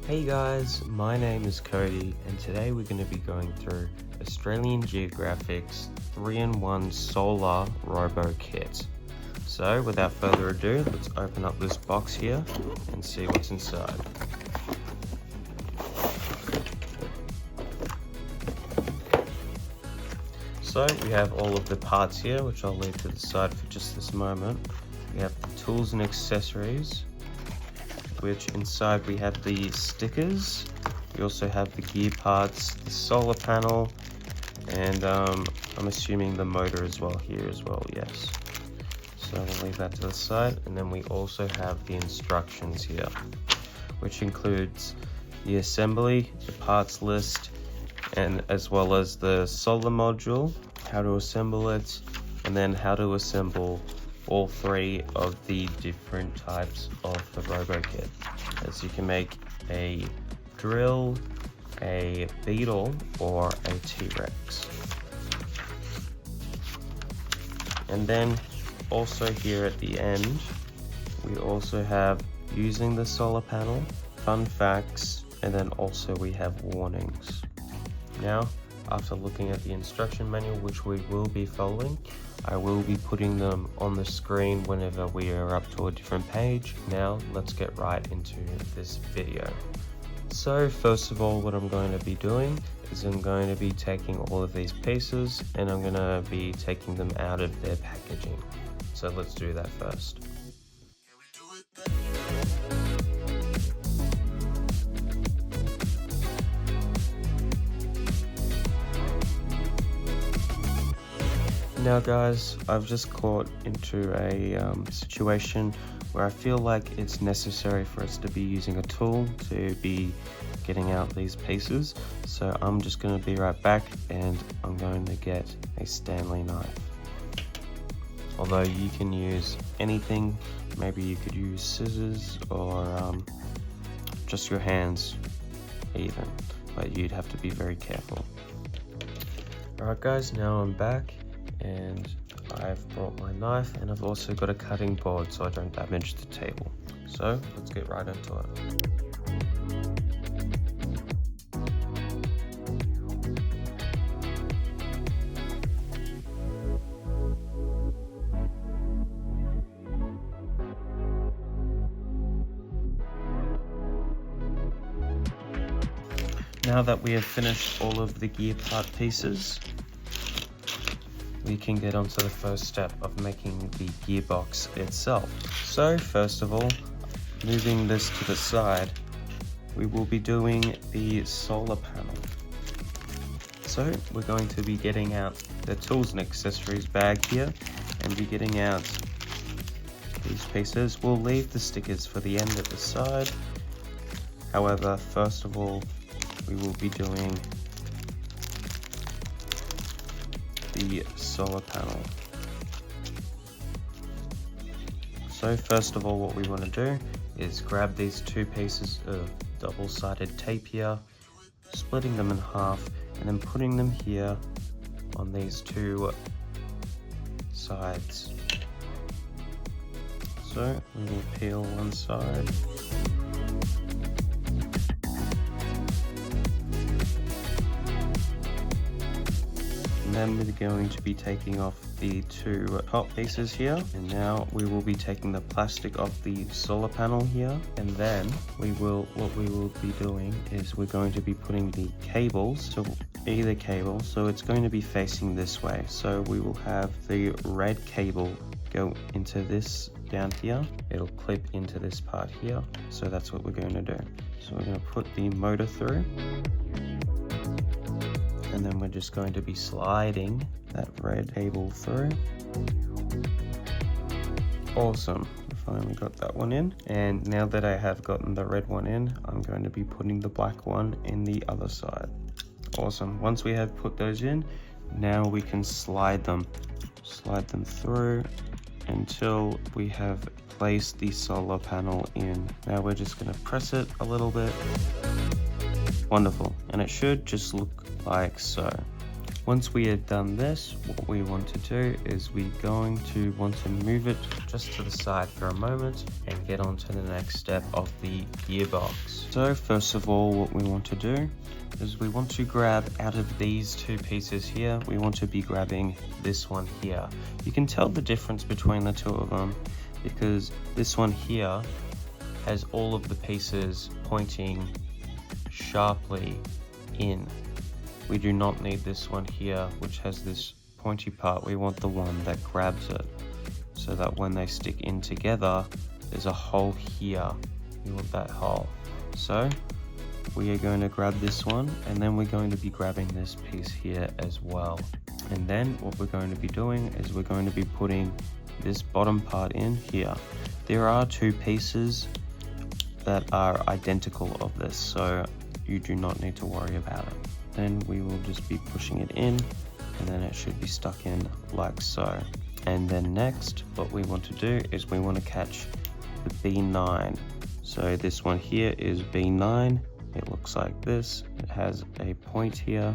Hey guys, my name is Cody and today we're going to be going through Australian Geographic's 3-in-1 Solar Robo Kit. So without further ado, let's open up this box here and see what's inside. So we have all of the parts here, which I'll leave to the side for just this moment. We have the tools and accessories, which inside we have the stickers. We also have the gear parts, the solar panel, and I'm assuming the motor as well here as well, yes. So we'll leave that to the side, and then we also have the instructions here, which includes the assembly, the parts list, and as well as the solar module, how to assemble it, and then how to assemble all three of the different types of the Robo Kit. As you can make a drill, a beetle, or a T-Rex. And then also here at the end, we also have using the solar panel, fun facts, and then also we have warnings. Now, after looking at the instruction manual, which we will be following, I will be putting them on the screen whenever we are up to a different page. Now, let's get right into this video. So first of all, what I'm going to be doing is I'm going to be taking all of these pieces and I'm going to be taking them out of their packaging. So let's do that first. Now guys, I've just caught into a situation where I feel like it's necessary for us to be using a tool to be getting out these pieces. So I'm just going to be right back and I'm going to get a Stanley knife. Although you can use anything, maybe you could use scissors or just your hands even, but you'd have to be very careful. Alright guys, now I'm back. And I've brought my knife and I've also got a cutting board so I don't damage the table. So let's get right into it. Now that we have finished all of the gear part pieces, we can get on to the first step of making the gearbox itself. So first of all, moving this to the side, we will be doing the solar panel. So we're going to be getting out the tools and accessories bag here and be getting out these pieces. We'll leave the stickers for the end at the side. However, first of all, we will be doing the solar panel. So first of all, what we want to do is grab these two pieces of double-sided tape here, splitting them in half and then putting them here on these two sides. So we will peel one side. And then we're going to be taking off the two top pieces here, and now we will be taking the plastic off the solar panel here, and then what we will be doing is we're going to be putting the cables, so either cable, so it's going to be facing this way, so we will have the red cable go into this down here, it'll clip into this part here, so that's what we're going to do. So we're going to put the motor through, and then we're just going to be sliding that red cable through. Awesome, we finally got that one in. And now that I have gotten the red one in, I'm going to be putting the black one in the other side. Awesome, once we have put those in, now we can slide them through until we have placed the solar panel in. Now we're just going to press it a little bit. Wonderful, and it should just look like so. Once we have done this, what we want to do is we're going to want to move it just to the side for a moment and get on to the next step of the gearbox. So first of all, what we want to do is we want to grab out of these two pieces here, we want to be grabbing this one here. You can tell the difference between the two of them because this one here has all of the pieces pointing sharply in. We do not need this one here, which has this pointy part. We want the one that grabs it, so that when they stick in together, there's a hole here. We want that hole. So we are going to grab this one, and then we're going to be grabbing this piece here as well. And then what we're going to be doing is we're going to be putting this bottom part in here. There are two pieces that are identical of this, so you do not need to worry about it. Then we will just be pushing it in, and then it should be stuck in like so. And then next, what we want to do is we want to catch the B9. So this one here is B9. It looks like this. It has a point here,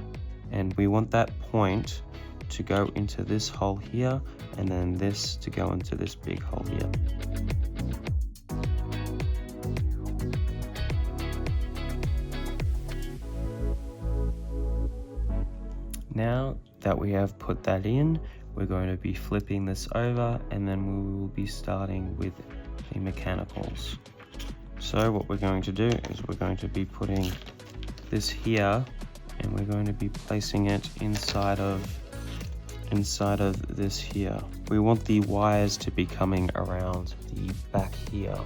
and we want that point to go into this hole here, and then this to go into this big hole here. Now that we have put that in, we're going to be flipping this over, and then we will be starting with the mechanicals. So what we're going to do is we're going to be putting this here, and we're going to be placing it inside of this here. We want the wires to be coming around the back here.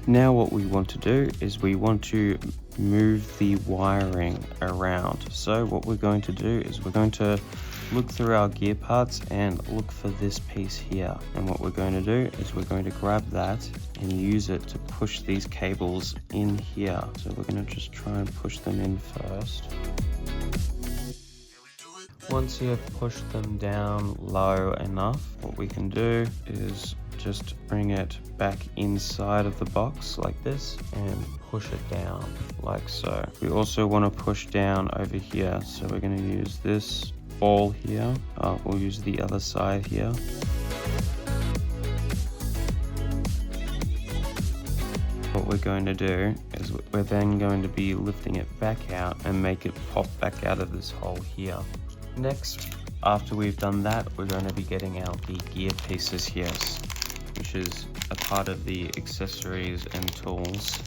Now what we want to do is we want to move the wiring around. So what we're going to do is we're going to look through our gear parts and look for this piece here. And what we're going to do is we're going to grab that and use it to push these cables in here. So we're going to just try and push them in first. Once you have pushed them down low enough, what we can do is just bring it back inside of the box like this and push it down like so. We also want to push down over here, so we're going to use this ball here. We'll use the other side here. What we're going to do is we're then going to be lifting it back out and make it pop back out of this hole here. Next, after we've done that, we're going to be getting out the gear pieces here, which is a part of the accessories and tools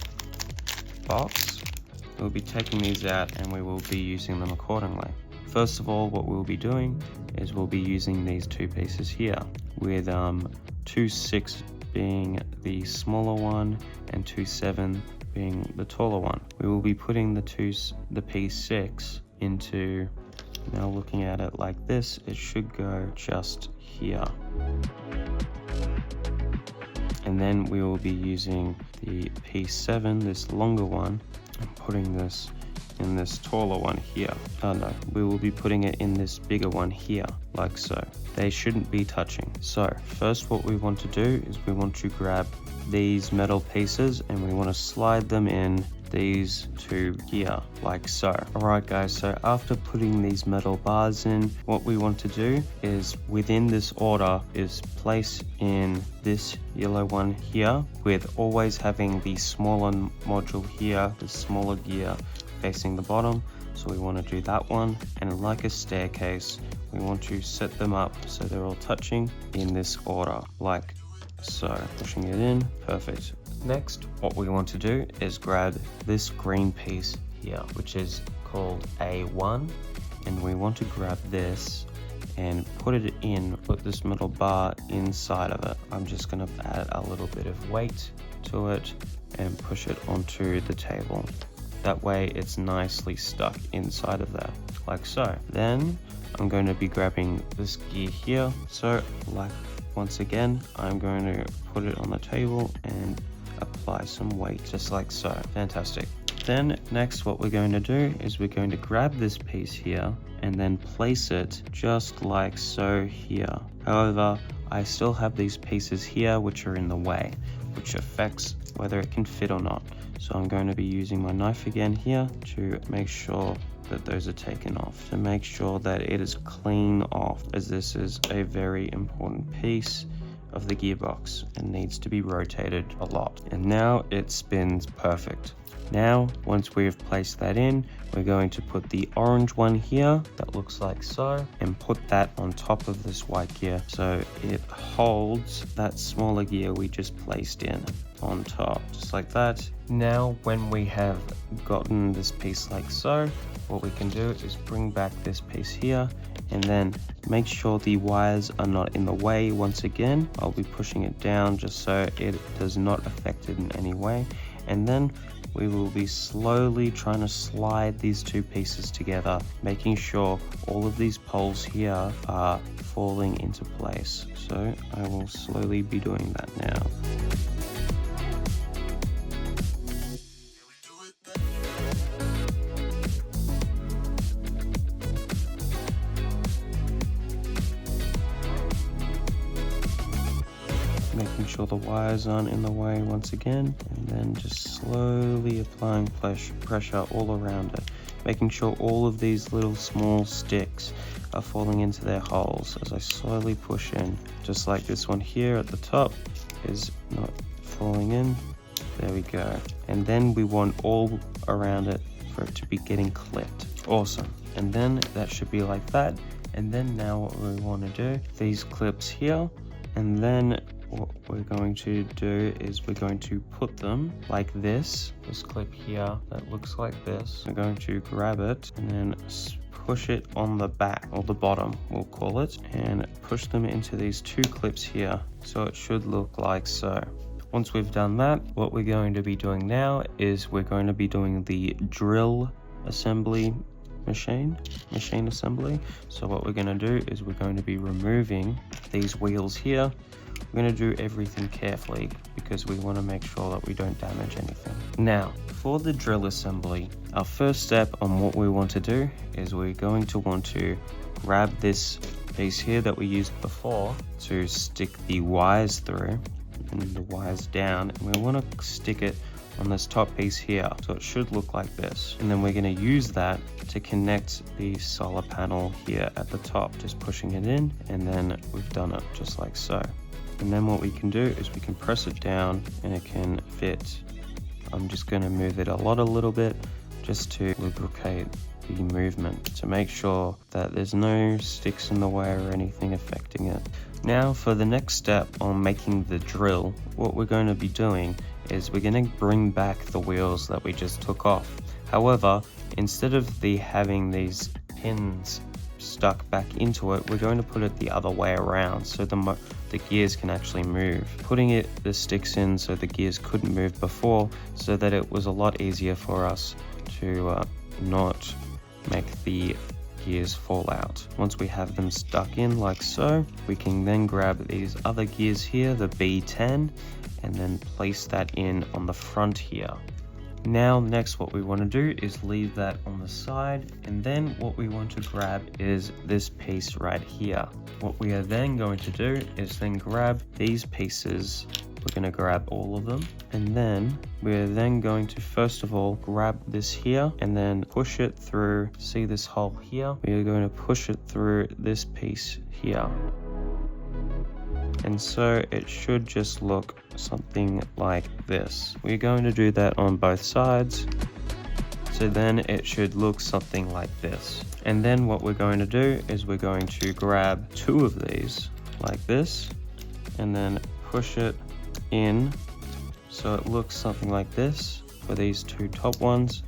box. We'll be taking these out and we will be using them accordingly. First of all, what we'll be doing is we'll be using these two pieces here, with 2.6 being the smaller one and 2.7 being the taller one. We will be putting the P6 into, now looking at it like this, it should go just here. And then we will be using the P7, this longer one, and putting this in this taller one here. Oh no, we will be putting it in this bigger one here, like so. They shouldn't be touching. So first what we want to do is we want to grab these metal pieces and we want to slide them in these two here, like so. Alright guys, so after putting these metal bars in, what we want to do is within this order is place in this yellow one here, with always having the smaller module here, the smaller gear facing the bottom. So we want to do that one, and like a staircase, we want to set them up so they're all touching in this order, like so. Pushing it in, perfect. Next, what we want to do is grab this green piece here, which is called A1, and we want to grab this and put it in, put this metal bar inside of it. I'm just going to add a little bit of weight to it and push it onto the table. That way it's nicely stuck inside of there, like so. Then I'm going to be grabbing this gear here. So like once again, I'm going to put it on the table and apply some weight, just like so. Fantastic. Then next what we're going to do is we're going to grab this piece here and then place it just like so here. However, I still have these pieces here which are in the way. which affects whether it can fit or not. So I'm going to be using my knife again here to make sure that those are taken off, to make sure that it is clean off, as this is a very important piece of the gearbox and needs to be rotated a lot. And now it spins perfect. Now, once we've placed that in, we're going to put the orange one here that looks like so, and put that on top of this white gear so it holds that smaller gear we just placed in on top, just like that. Now, when we have gotten this piece like so, what we can do is bring back this piece here and then make sure the wires are not in the way. Once again, I'll be pushing it down just so it does not affect it in any way. And then we will be slowly trying to slide these two pieces together, making sure all of these poles here are falling into place. So I will slowly be doing that now. Making sure the wires aren't in the way once again, and then just slowly applying pressure all around it, making sure all of these little small sticks are falling into their holes as I slowly push in, just like this one here at the top is not falling in. There we go. And then we want all around it for it to be getting clipped. Awesome. And then that should be like that. And then now what we want to do, these clips here, and then what we're going to do is we're going to put them like this clip here that looks like this. We're going to grab it and then push it on the back, or the bottom we'll call it, and push them into these two clips here, so it should look like so. Once we've done that, what we're going to be doing now is we're going to be doing the drill assembly machine assembly. So what we're going to do is we're going to be removing these wheels here. We're going to do everything carefully because we want to make sure that we don't damage anything. Now, for the drill assembly, our first step on what we want to do is we're going to want to grab this piece here that we used before to stick the wires through and the wires down, and we want to stick it on this top piece here, so it should look like this. And then we're going to use that to connect the solar panel here at the top, just pushing it in, and then we've done it just like so. And then what we can do is we can press it down and it can fit. I'm just going to move it a little bit just to lubricate the movement, to make sure that there's no sticks in the way or anything affecting it. Now for the next step on making the drill, what we're going to be doing is we're going to bring back the wheels that we just took off. However, instead of having these pins stuck back into it, we're going to put it the other way around so the gears can actually move. Putting the sticks in so the gears couldn't move before, so that it was a lot easier for us to not make the gears fall out. Once we have them stuck in like so, we can then grab these other gears here, the B10, and then place that in on the front here. Now next what we want to do is leave that on the side, and then what we want to grab is this piece right here. What we are then going to do is then grab these pieces. We're going to grab all of them, and then we're then going to first of all grab this here and then push it through. See this hole here? We are going to push it through this piece here. And so it should just look something like this. We're going to do that on both sides. So then it should look something like this. And then what we're going to do is we're going to grab two of these like this and then push it in so it looks something like this for these two top ones,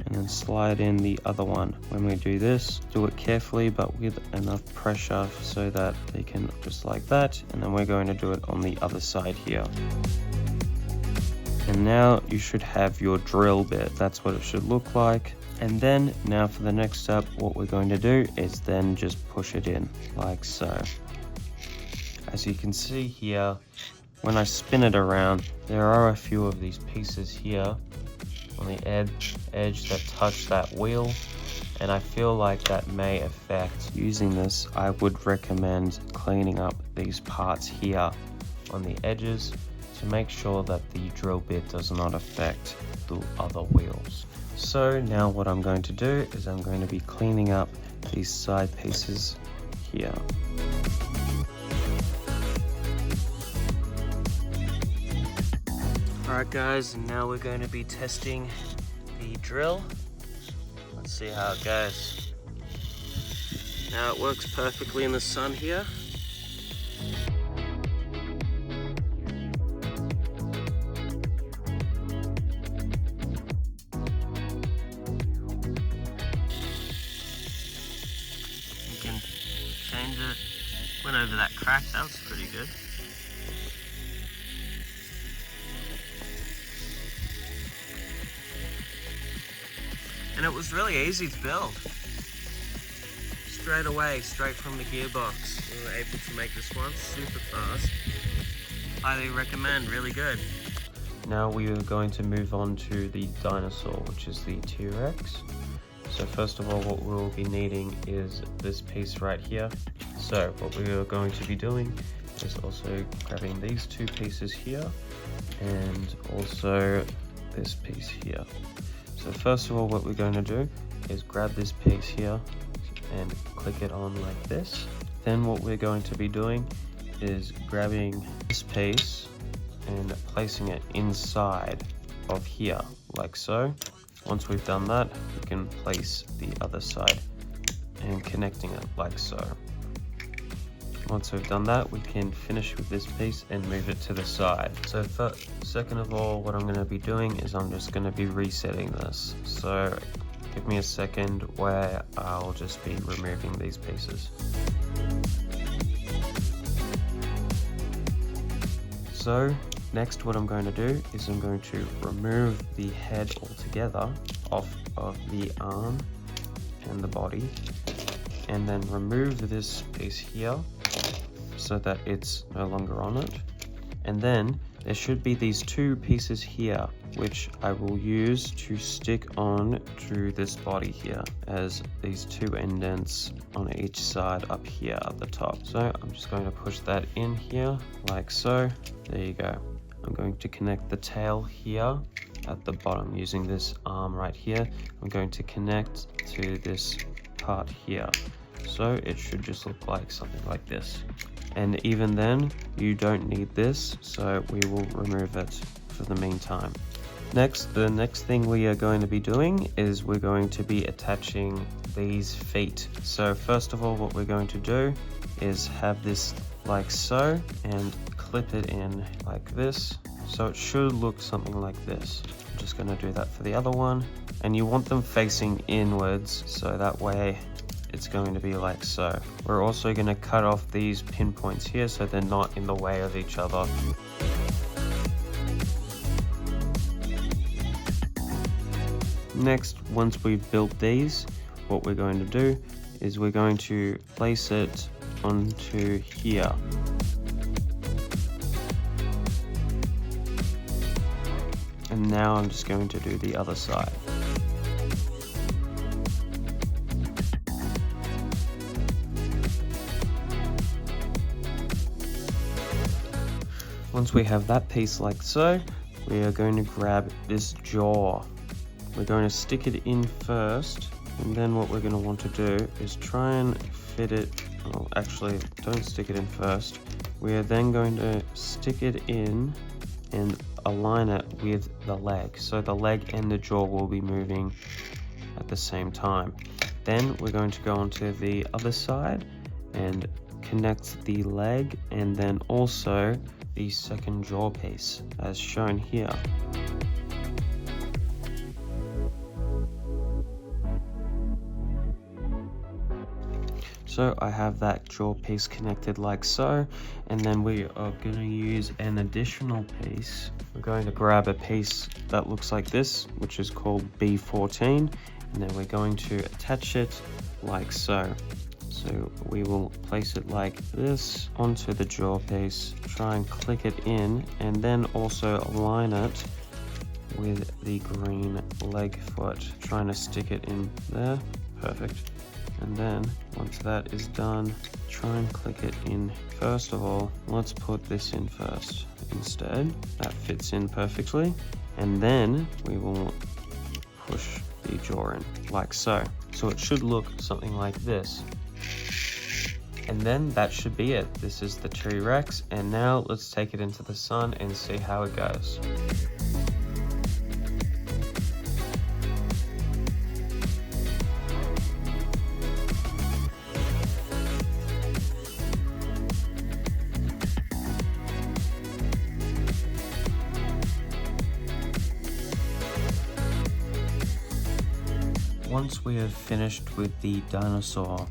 and then slide in the other one. When we do this, do it carefully but with enough pressure so that they can just like that, and then we're going to do it on the other side here. And now you should have your drill bit. That's what it should look like. And then now for the next step, what we're going to do is then just push it in like so. As you can see here, when I spin it around, there are a few of these pieces here on the edge that touch that wheel, and I feel like that may affect. Using this, I would recommend cleaning up these parts here on the edges to make sure that the drill bit does not affect the other wheels. So now what I'm going to do is I'm going to be cleaning up these side pieces here. Alright guys, and now we're going to be testing the drill. Let's see how it goes. Now it works perfectly in the sun here. You can change it. Went over that crack, that was pretty good. And it was really easy to build. Straight away, straight from the gearbox. We were able to make this one super fast. Highly recommend, really good. Now we are going to move on to the dinosaur, which is the T-Rex. So first of all, what we'll be needing is this piece right here. So what we are going to be doing is also grabbing these two pieces here and also this piece here. So first of all, what we're going to do is grab this piece here and click it on like this. Then what we're going to be doing is grabbing this piece and placing it inside of here, like so. Once we've done that, we can place the other side and connecting it like so. Once we've done that, we can finish with this piece and move it to the side. So second of all, what I'm going to be doing is I'm just going to be resetting this. So give me a second where I'll just be removing these pieces. So next what I'm going to do is I'm going to remove the head altogether off of the arm and the body, and then remove this piece here so that it's no longer on it. And then there should be these two pieces here, which I will use to stick on to this body here as these two indents on each side up here at the top. So I'm just going to push that in here like so. There you go. I'm going to connect the tail here at the bottom using this arm right here. I'm going to connect to this part here. So it should just look like something like this. And even then, you don't need this, so we will remove it for the meantime. Next, the next thing we are going to be doing is we're going to be attaching these feet. So first of all, what we're going to do is have this like so and clip it in like this. So it should look something like this. I'm just going to do that for the other one. And you want them facing inwards, so that way it's going to be like so. We're also going to cut off these pinpoints here so they're not in the way of each other. Next, once we've built these, what we're going to do is we're going to place it onto here. And now I'm just going to do the other side. Once we have that piece like so, we are going to grab this jaw. We're going to stick it in first, and then what we're going to want to do is try and fit it. Well, actually, don't stick it in first. We are then going to stick it in and align it with the leg. So the leg and the jaw will be moving at the same time. Then we're going to go onto the other side and connect the leg and then also the second jaw piece as shown here. So I have that jaw piece connected like so, and then we are going to use an additional piece. We're going to grab a piece that looks like this, which is called B14, and then we're going to attach it like so. So we will place it like this onto the jaw piece, try and click it in, and then also align it with the green leg foot, trying to stick it in there. Perfect. And then once that is done, try and click it in. First of all, let's put this in first. instead. That fits in perfectly. And then we will push the jaw in like so. So it should look something like this. And then that should be it. This is the T-Rex, and now let's take it into the sun and see how it goes. Once we have finished with the dinosaur,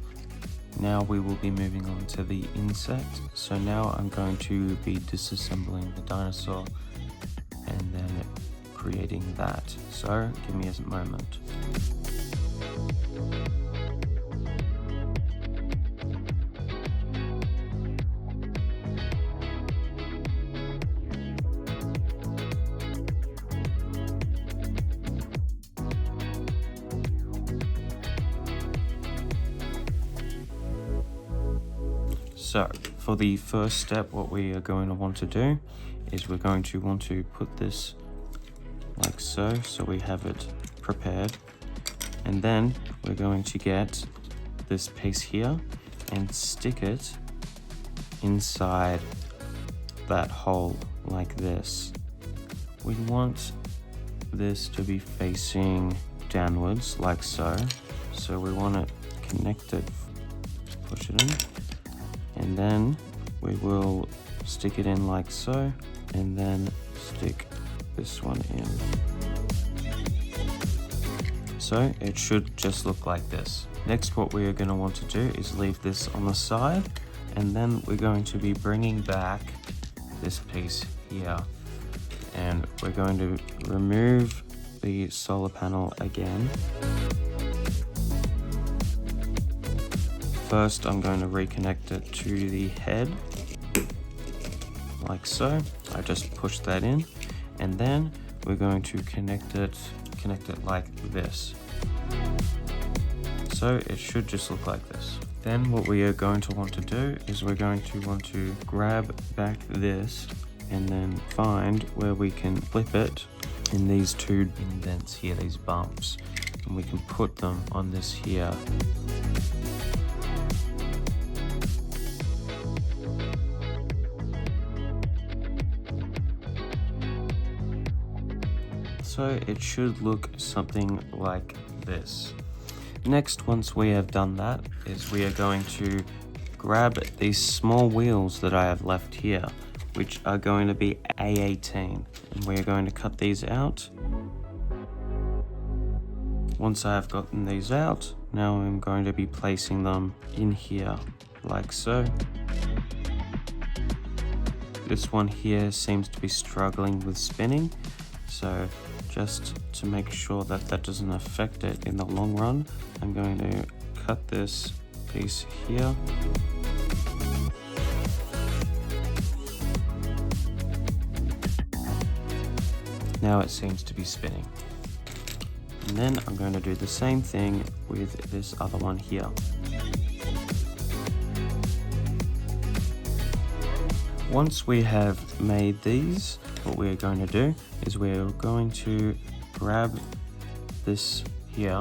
now we will be moving on to the insect. So now I'm going to be disassembling the dinosaur and then creating that. So give me a moment. So for the first step, what we are going to want to do is we're going to want to put this like so we have it prepared, and then we're going to get this piece here and stick it inside that hole like this. We want this to be facing downwards like so we want to connect it, push it in, and then we will stick it in like so, and then stick this one in. So it should just look like this. Next, what we are going to want to do is leave this on the side, and then we're going to be bringing back this piece here, and we're going to remove the solar panel again. First, I'm going to reconnect it to the head, like so. I just push that in, and then we're going to connect it like this. So it should just look like this. Then what we are going to want to do is we're going to want to grab back this and then find where we can flip it in these two indents here, these bumps, and we can put them on this here. So it should look something like this. Next, once we have done that, is we are going to grab these small wheels that I have left here, which are going to be A18, and we're going to cut these out. Once I have gotten these out, now I'm going to be placing them in here, like so. This one here seems to be struggling with spinning, so just to make sure that that doesn't affect it in the long run, I'm going to cut this piece here. Now it seems to be spinning. And then I'm going to do the same thing with this other one here. Once we have made these, what we're going to do is we're going to grab this here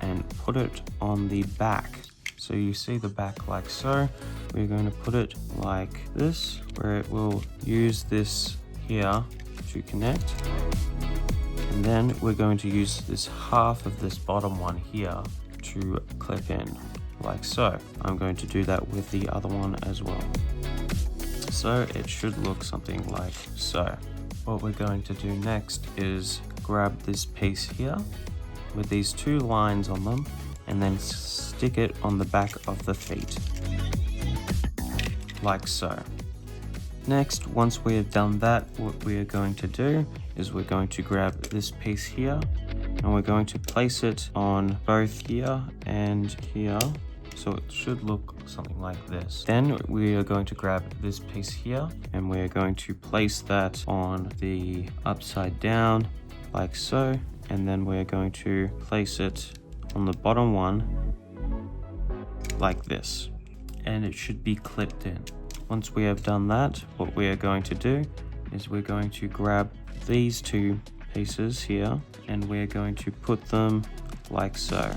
and put it on the back. So you see the back like so. We're going to put it like this, where it will use this here to connect. And then we're going to use this half of this bottom one here to clip in, like so. I'm going to do that with the other one as well. So it should look something like so. What we're going to do next is grab this piece here with these two lines on them and then stick it on the back of the feet, like so. Next, once we have done that, what we are going to do is we're going to grab this piece here and we're going to place it on both here and here. So it should look something like this. Then we are going to grab this piece here and we're going to place that on the upside down like so. And then we're going to place it on the bottom one like this. And it should be clipped in. once we have done that, what we are going to do is we're going to grab these two pieces here and we're going to put them like so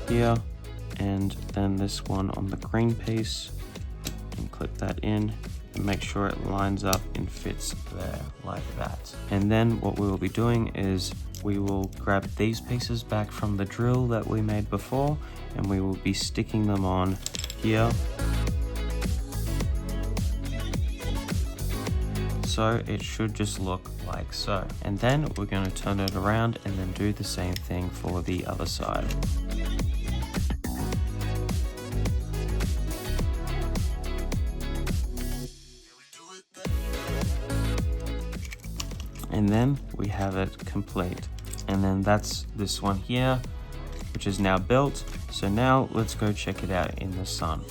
here, and then this one on the green piece, and clip that in and make sure it lines up and fits there like that. And then what we will be doing is we will grab these pieces back from the drill that we made before and we will be sticking them on here. So it should just look like so. And then we're going to turn it around and then do the same thing for the other side. And then we have it complete. And then that's this one here, which is now built. So now let's go check it out in the sun.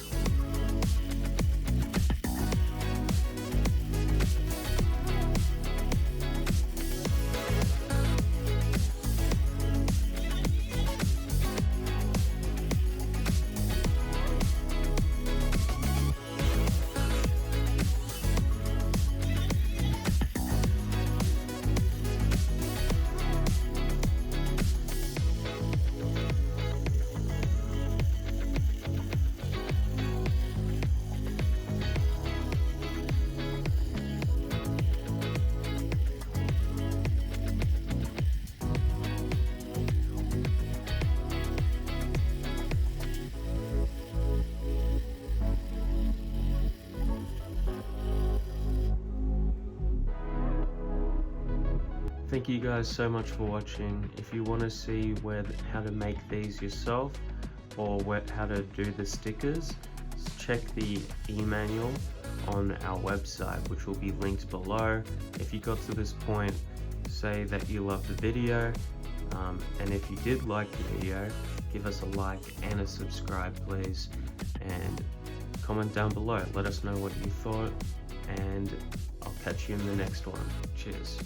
Thank you guys so much for watching. If you want to see how to make these yourself or how to do the stickers, check the e-manual on our website, which will be linked below. If you got to this point, say that you loved the video, and if you did like the video, give us a like and a subscribe please, and comment down below. Let us know what you thought, and I'll catch you in the next one. Cheers.